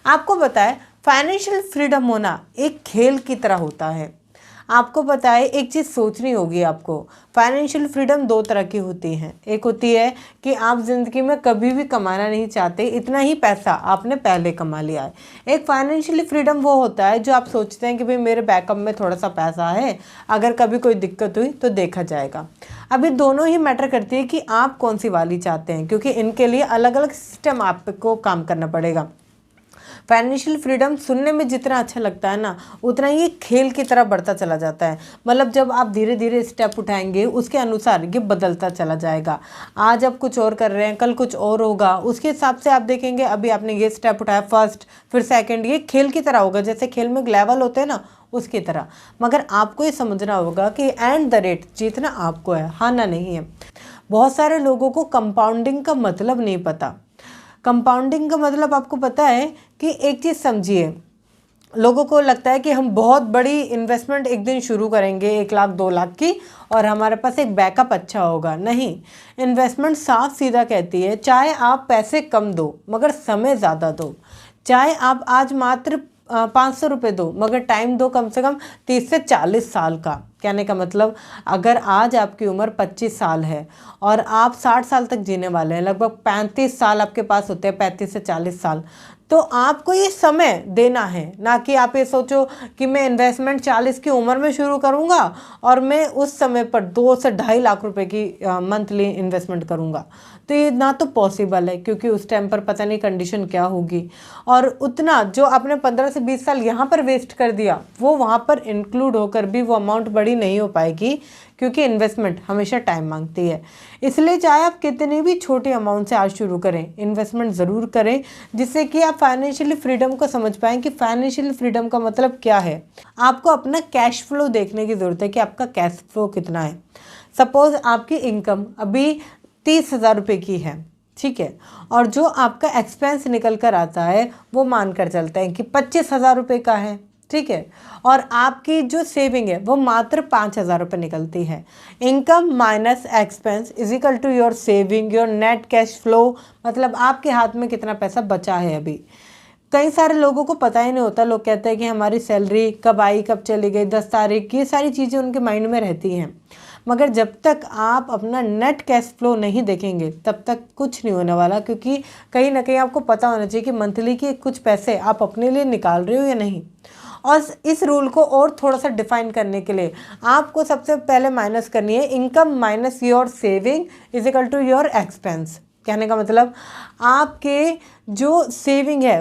आपको पता है फाइनेंशियल फ्रीडम होना एक खेल की तरह होता है। आपको पता है एक चीज़ सोचनी होगी आपको, फाइनेंशियल फ्रीडम दो तरह की होती हैं। एक होती है कि आप ज़िंदगी में कभी भी कमाना नहीं चाहते, इतना ही पैसा आपने पहले कमा लिया है। एक फाइनेंशियली फ्रीडम वो होता है जो आप सोचते हैं कि भाई मेरे बैकअप में थोड़ा सा पैसा है, अगर कभी कोई दिक्कत हुई तो देखा जाएगा। अभी दोनों ही मैटर करती है कि आप कौन सी वाली चाहते हैं, क्योंकि इनके लिए अलग अलग सिस्टम आपको काम करना पड़ेगा। फाइनेंशियल फ्रीडम सुनने में जितना अच्छा लगता है ना, उतना ही खेल की तरह बढ़ता चला जाता है। मतलब जब आप धीरे धीरे स्टेप उठाएंगे उसके अनुसार ये बदलता चला जाएगा। आज आप कुछ और कर रहे हैं, कल कुछ और होगा, उसके हिसाब से आप देखेंगे अभी आपने ये स्टेप उठाया फर्स्ट, फिर सेकंड, ये खेल की तरह होगा। जैसे खेल में लेवल होते हैं ना, उसकी तरह। मगर आपको ये समझना होगा कि एंड द रेट जीतना आपको है, हारना नहीं है। बहुत सारे लोगों को कंपाउंडिंग का मतलब नहीं पता। कंपाउंडिंग का मतलब आपको पता है कि एक चीज़ समझिए, लोगों को लगता है कि हम बहुत बड़ी इन्वेस्टमेंट एक दिन शुरू करेंगे 1 लाख 2 लाख की, और हमारे पास एक बैकअप अच्छा होगा। नहीं, इन्वेस्टमेंट साफ सीधा कहती है चाहे आप पैसे कम दो मगर समय ज़्यादा दो, चाहे आप आज मात्र 500 रुपये दो मगर टाइम दो कम से कम 30 से 40 साल का। कहने का मतलब अगर आज आपकी उम्र 25 साल है और आप 60 साल तक जीने वाले हैं, लगभग 35 साल आपके पास होते हैं, 35 से 40 साल, तो आपको ये समय देना है। ना कि आप ये सोचो कि मैं इन्वेस्टमेंट 40 की उम्र में शुरू करूँगा और मैं उस समय पर 2 से 2.5 लाख रुपए की मंथली इन्वेस्टमेंट करूँगा। तो ये ना तो पॉसिबल है, क्योंकि उस टाइम पर पता नहीं कंडीशन क्या होगी, और उतना जो आपने 15 से 20 साल यहाँ पर वेस्ट कर दिया वो वहाँ पर इंक्लूड होकर भी वो अमाउंट बड़ी नहीं हो पाएगी, क्योंकि इन्वेस्टमेंट हमेशा टाइम मांगती है। इसलिए चाहे आप कितनी भी छोटी अमाउंट से आज शुरू करें, इन्वेस्टमेंट ज़रूर करें, जिससे कि आप फाइनेंशियली फ्रीडम को समझ पाएँ कि फाइनेंशियल फ्रीडम का मतलब क्या है। आपको अपना कैश फ्लो देखने की ज़रूरत है कि आपका कैश फ्लो कितना है। सपोज़ आपकी इनकम अभी 30,000 रुपये की है, ठीक है, और जो आपका एक्सपेंस निकल कर आता है वो मानकर चलते हैं कि 25,000 रुपये का है, ठीक है, और आपकी जो सेविंग है वो मात्र 5,000 रुपये निकलती है। Income minus expense is equal to your saving, your net cash flow, मतलब आपके हाथ में कितना पैसा बचा है अभी। कई सारे लोगों को पता ही नहीं होता, लोग कहते हैं कि हमारी सैलरी कब आई कब चली गई, 10 तारीख, ये सारी चीज़ें उनके माइंड में रहती हैं। मगर जब तक आप अपना नेट कैश फ्लो नहीं देखेंगे तब तक कुछ नहीं होने वाला, क्योंकि कहीं ना कहीं आपको पता होना चाहिए कि मंथली के कुछ पैसे आप अपने लिए निकाल रहे हो या नहीं। और इस रूल को और थोड़ा सा डिफाइन करने के लिए आपको सबसे पहले माइनस करनी है income minus your saving is equal to your expense. कहने का मतलब आपके जो सेविंग है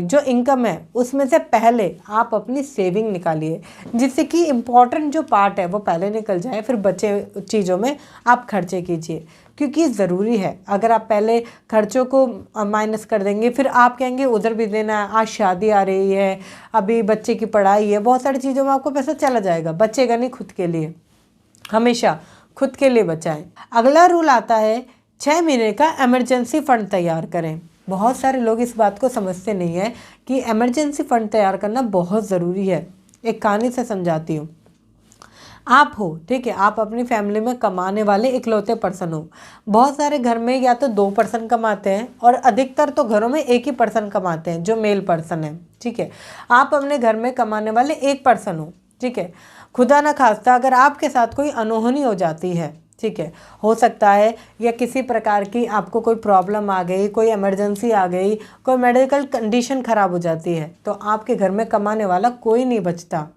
जो इनकम है उसमें से पहले आप अपनी सेविंग निकालिए, जिससे कि इम्पॉर्टेंट जो पार्ट है वो पहले निकल जाए, फिर बचे चीज़ों में आप खर्चे कीजिए, क्योंकि ज़रूरी है। अगर आप पहले खर्चों को माइनस कर देंगे, फिर आप कहेंगे उधर भी देना है, आज शादी आ रही है, अभी बच्चे की पढ़ाई है, बहुत सारी चीज़ों में आपको पैसा चला जाएगा, बचेगा नहीं खुद के लिए। हमेशा खुद के लिए बचाएं। अगला रूल आता है 6 महीने का इमरजेंसी फ़ंड तैयार करें। बहुत सारे लोग इस बात को समझते नहीं है कि इमरजेंसी फ़ंड तैयार करना बहुत ज़रूरी है। एक कहानी से समझाती हूँ। आप हो, ठीक है, आप अपनी फैमिली में कमाने वाले इकलौते पर्सन हो। बहुत सारे घर में या तो 2 पर्सन कमाते हैं और अधिकतर तो घरों में एक ही पर्सन कमाते हैं जो मेल पर्सन है, ठीक है। आप अपने घर में कमाने वाले एक पर्सन हो, ठीक है। खुदा ना खास्ता अगर आपके साथ कोई अनहोनी हो जाती है, ठीक है, हो सकता है या किसी प्रकार की आपको कोई प्रॉब्लम आ गई, कोई इमरजेंसी आ गई, कोई मेडिकल कंडीशन ख़राब हो जाती है, तो आपके घर में कमाने वाला कोई नहीं बचता।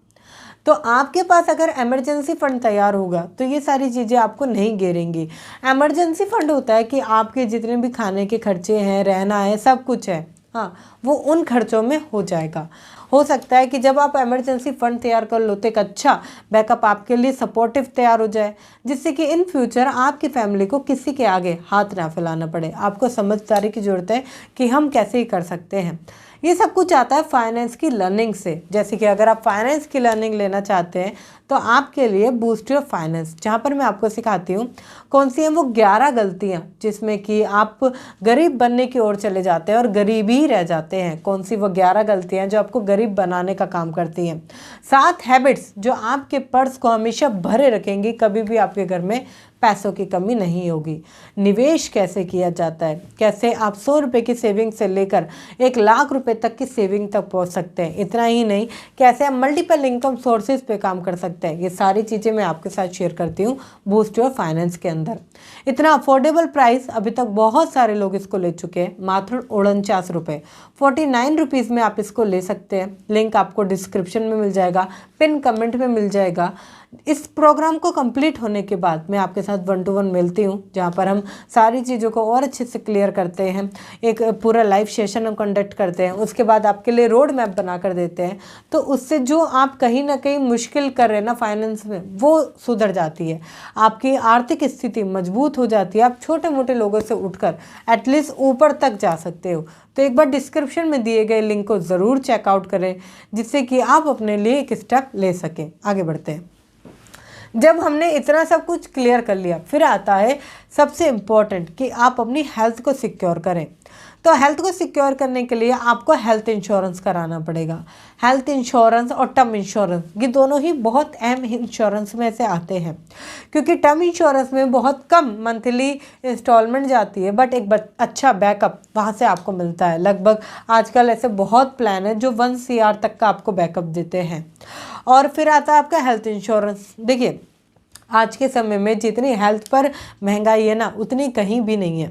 तो आपके पास अगर इमरजेंसी फ़ंड तैयार होगा तो ये सारी चीज़ें आपको नहीं घेरेंगी। इमरजेंसी फ़ंड होता है कि आपके जितने भी खाने के खर्चे हैं, रहना है, सब कुछ है, हाँ, वो उन खर्चों में हो जाएगा। हो सकता है कि जब आप इमरजेंसी फ़ंड तैयार कर लो तो एक अच्छा बैकअप आपके लिए सपोर्टिव तैयार हो जाए, जिससे कि इन फ्यूचर आपकी फैमिली को किसी के आगे हाथ ना फैलाना पड़े। आपको समझदारी की ज़रूरत है कि हम कैसे ही कर सकते हैं। ये सब कुछ आता है फाइनेंस की लर्निंग से। जैसे कि अगर आप फाइनेंस की लर्निंग लेना चाहते हैं तो आपके लिए बूस्ट योर फाइनेंस, जहाँ पर मैं आपको सिखाती हूँ कौन सी हैं वो 11 गलतियाँ जिसमें कि आप गरीब बनने की ओर चले जाते हैं और गरीब ही रह जाते हैं। कौन सी वो 11 गलतियाँ जो आपको गरीब बनाने का काम करती हैं। 7 हैबिट्स जो आपके पर्स को हमेशा भरे रखेंगी, कभी भी आपके घर में पैसों की कमी नहीं होगी। निवेश कैसे किया जाता है, कैसे आप 100 रुपये की सेविंग से लेकर 1 लाख रुपए तक की सेविंग तक पहुंच सकते हैं। इतना ही नहीं, कैसे आप मल्टीपल इनकम सोर्सेज पे काम कर सकते हैं, ये सारी चीज़ें मैं आपके साथ शेयर करती हूँ बूस्ट योर फाइनेंस के अंदर। इतना अफोर्डेबल प्राइस, अभी तक बहुत सारे लोग इसको ले चुके हैं, मात्र 49 रुपये, 49 रुपीज़ में आप इसको ले सकते हैं। लिंक आपको डिस्क्रिप्शन में मिल जाएगा, पिन कमेंट में मिल जाएगा। इस प्रोग्राम को कंप्लीट होने के बाद मैं आपके साथ 1 to 1 मिलती हूँ, जहाँ पर हम सारी चीज़ों को और अच्छे से क्लियर करते हैं। एक पूरा लाइव सेशन हम कंडक्ट करते हैं, उसके बाद आपके लिए रोड मैप बना कर देते हैं। तो उससे जो आप कहीं ना कहीं मुश्किल कर रहे हैं ना फाइनेंस में, वो सुधर जाती है, आपकी आर्थिक स्थिति मजबूत हो जाती है। आप छोटे मोटे लोगों से उठकर एटलीस्ट ऊपर तक जा सकते हो। तो एक बार डिस्क्रिप्शन में दिए गए लिंक को ज़रूर चेकआउट करें, जिससे कि आप अपने लिए एक स्टेप ले सकें। आगे बढ़ते हैं। जब हमने इतना सब कुछ क्लियर कर लिया, फिर आता है सबसे इम्पॉर्टेंट कि आप अपनी हेल्थ को सिक्योर करें। तो हेल्थ को सिक्योर करने के लिए आपको हेल्थ इंश्योरेंस कराना पड़ेगा। हेल्थ इंश्योरेंस और टर्म इंश्योरेंस, ये दोनों ही बहुत अहम इंश्योरेंस में से आते हैं, क्योंकि टर्म इंश्योरेंस में बहुत कम मंथली इंस्टॉलमेंट जाती है, बट एक अच्छा बैकअप वहाँ से आपको मिलता है। लगभग आजकल ऐसे बहुत प्लान है जो 1 CR तक का आपको बैकअप देते हैं। और फिर आता है आपका हेल्थ इंश्योरेंस। देखिए, आज के समय में जितनी हेल्थ पर महंगाई है ना, उतनी कहीं भी नहीं है।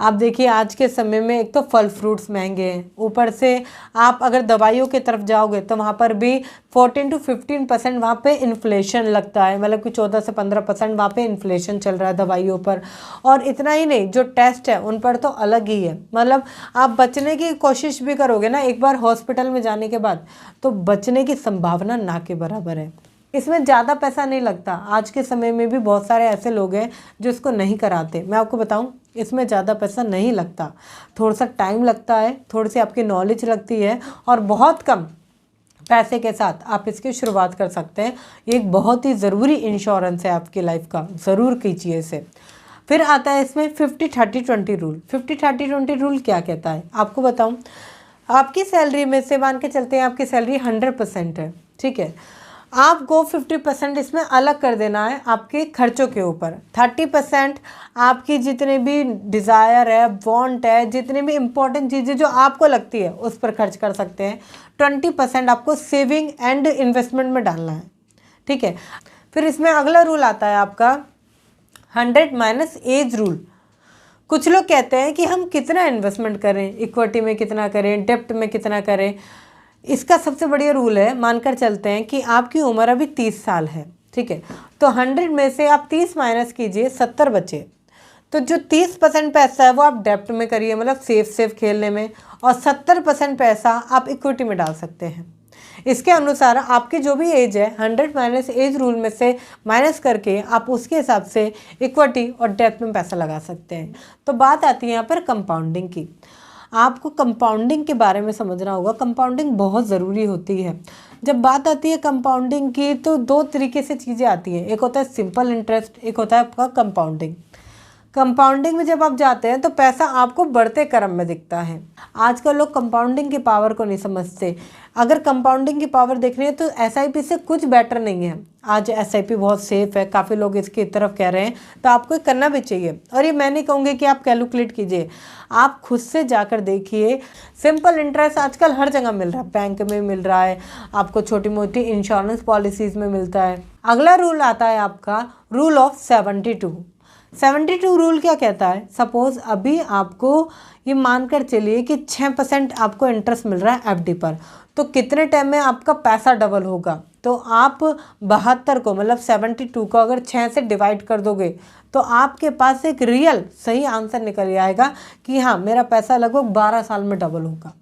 आप देखिए, आज के समय में एक तो फल फ्रूट्स महंगे हैं, ऊपर से आप अगर दवाइयों की तरफ जाओगे तो वहाँ पर भी 14 to 15% वहाँ पे इन्फ्लेशन लगता है, मतलब कि 14 से 15% वहाँ पे इन्फ्लेशन चल रहा है दवाइयों पर। और इतना ही नहीं, जो टेस्ट है उन पर तो अलग ही है। मतलब आप बचने की कोशिश भी करोगे ना एक बार हॉस्पिटल में जाने के बाद, तो बचने की संभावना ना के बराबर है। इसमें ज़्यादा पैसा नहीं लगता। आज के समय में भी बहुत सारे ऐसे लोग हैं जो इसको नहीं कराते। मैं आपको बताऊं, इसमें ज़्यादा पैसा नहीं लगता, थोड़ा सा टाइम लगता है, थोड़ी सी आपकी नॉलेज लगती है, और बहुत कम पैसे के साथ आप इसकी शुरुआत कर सकते हैं। ये एक बहुत ही ज़रूरी इंश्योरेंस है आपकी लाइफ का, ज़रूर कीजिए इसे। फिर आता है इसमें 50-30-20 रूल। 50-30-20 रूल क्या कहता है आपको बताऊँ। आपकी सैलरी में से मान के चलते हैं आपकी सैलरी 100% है, ठीक है, आपको 50% इसमें अलग कर देना है आपके खर्चों के ऊपर। 30% आपकी जितने भी डिज़ायर है, वांट है, जितने भी इम्पोर्टेंट चीज़ें जो आपको लगती है उस पर खर्च कर सकते हैं। 20% आपको सेविंग एंड इन्वेस्टमेंट में डालना है, ठीक है। फिर इसमें अगला रूल आता है आपका 100 - एज रूल। कुछ लोग कहते हैं कि हम कितना इन्वेस्टमेंट करें, इक्विटी में कितना करें, डेप्ट में कितना करें। इसका सबसे बढ़िया रूल है, मानकर चलते हैं कि आपकी उम्र अभी 30 साल है, ठीक है, तो 100 में से आप 30 माइनस कीजिए, 70 बचे। तो जो 30% पैसा है वो आप डेप्ट में करिए, मतलब सेफ खेलने में, और 70% पैसा आप इक्विटी में डाल सकते हैं। इसके अनुसार आपकी जो भी एज है 100 - एज रूल में से माइनस करके आप उसके हिसाब से इक्विटी और डेप्ट में पैसा लगा सकते हैं। तो बात आती है यहाँ पर कंपाउंडिंग की। आपको कंपाउंडिंग के बारे में समझना होगा। कंपाउंडिंग बहुत ज़रूरी होती है। जब बात आती है कंपाउंडिंग की, तो 2 तरीके से चीज़ें आती हैं, एक होता है सिंपल इंटरेस्ट, एक होता है आपका कंपाउंडिंग। कंपाउंडिंग में जब आप जाते हैं तो पैसा आपको बढ़ते क्रम में दिखता है। आजकल लोग कंपाउंडिंग की पावर को नहीं समझते। अगर कंपाउंडिंग की पावर देखनी है तो एसआईपी से कुछ बेटर नहीं है। आज एसआईपी बहुत सेफ है, काफ़ी लोग इसकी तरफ कह रहे हैं, तो आपको करना भी चाहिए। और ये मैं नहीं कहूँगी कि आप कैलकुलेट कीजिए, आप खुद से जाकर देखिए। सिंपल इंटरेस्ट आजकल हर जगह मिल रहा है, बैंक में मिल रहा है, आपको छोटी मोटी इंश्योरेंस पॉलिसीज़ में मिलता है। अगला रूल आता है आपका रूल ऑफ 72 रूल क्या कहता है। सपोज अभी आपको ये मानकर चलिए कि 6% आपको इंटरेस्ट मिल रहा है एफडी पर, तो कितने टाइम में आपका पैसा डबल होगा। तो आप 72 को, मतलब 72 को अगर 6 से डिवाइड कर दोगे तो आपके पास एक रियल सही आंसर निकल आएगा कि हाँ, मेरा पैसा लगभग 12 साल में डबल होगा,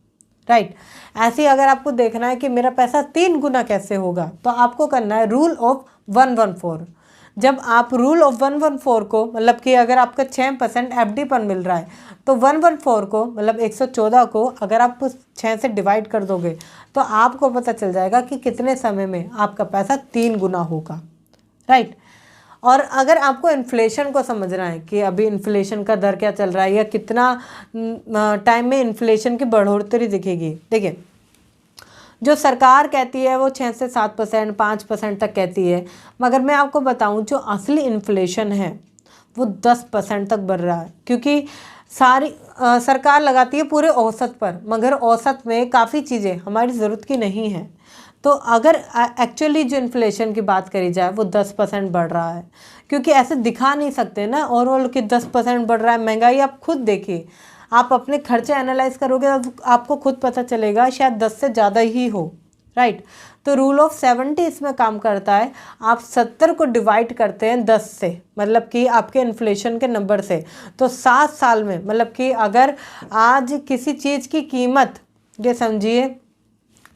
राइट। ऐसे ही अगर आपको देखना है कि मेरा पैसा 3 गुना कैसे होगा, तो आपको करना है रूल ऑफ 114। जब आप रूल ऑफ 114 को, मतलब कि अगर आपका 6% एफडी पर मिल रहा है, तो 114 को, मतलब 114 को अगर आप 6 से डिवाइड कर दोगे तो आपको पता चल जाएगा कि कितने समय में आपका पैसा 3 गुना होगा, राइट। और अगर आपको इन्फ्लेशन को समझना है कि अभी इन्फ्लेशन का दर क्या चल रहा है या कितना टाइम में इन्फ्लेशन की बढ़ोतरी दिखेगी, देखिए जो सरकार कहती है वो 6 से 7%, 5% तक कहती है, मगर मैं आपको बताऊं जो असली इन्फ्लेशन है वो 10% तक बढ़ रहा है, क्योंकि सारी सरकार लगाती है पूरे औसत पर, मगर औसत में काफ़ी चीज़ें हमारी ज़रूरत की नहीं है। तो अगर एक्चुअली जो इन्फ्लेशन की बात करी जाए वो 10% बढ़ रहा है, क्योंकि ऐसे दिखा नहीं सकते ना ओवरऑल कि 10% बढ़ रहा है महंगाई। आप खुद देखिए, आप अपने खर्चे एनालाइज करोगे तो आपको खुद पता चलेगा शायद 10 से ज़्यादा ही हो, राइट। तो रूल ऑफ 70 इसमें काम करता है। आप 70 को डिवाइड करते हैं 10 से, मतलब कि आपके इन्फ्लेशन के नंबर से, तो 7 साल में, मतलब कि अगर आज किसी चीज़ की कीमत, ये समझिए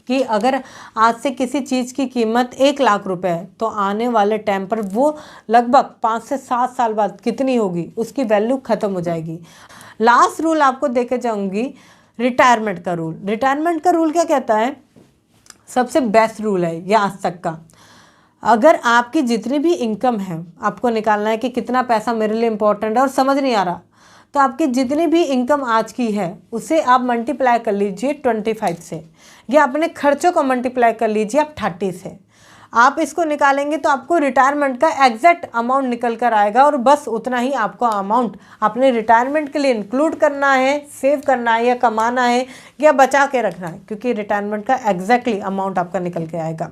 कि अगर आज से किसी चीज़ की कीमत 1 लाख रुपए है, तो आने वाले टाइम पर वो लगभग 5 से 7 साल बाद कितनी होगी, उसकी वैल्यू ख़त्म हो जाएगी। लास्ट रूल आपको देके जाऊंगी, रिटायरमेंट का रूल। रिटायरमेंट का रूल क्या कहता है? सबसे बेस्ट रूल है ये आज तक का। अगर आपकी जितनी भी इनकम है, आपको निकालना है कि कितना पैसा मेरे लिए इंपॉर्टेंट है और समझ नहीं आ रहा, तो आपकी जितनी भी इनकम आज की है उसे आप मल्टीप्लाई कर लीजिए 25 से, या अपने खर्चों को मल्टीप्लाई कर लीजिए आप 30 से। आप इसको निकालेंगे तो आपको रिटायरमेंट का एग्जैक्ट अमाउंट निकल कर आएगा, और बस उतना ही आपको अमाउंट अपने रिटायरमेंट के लिए इंक्लूड करना है, सेव करना है, या कमाना है, या बचा के रखना है, क्योंकि रिटायरमेंट का एग्जैक्टली अमाउंट आपका निकल के आएगा।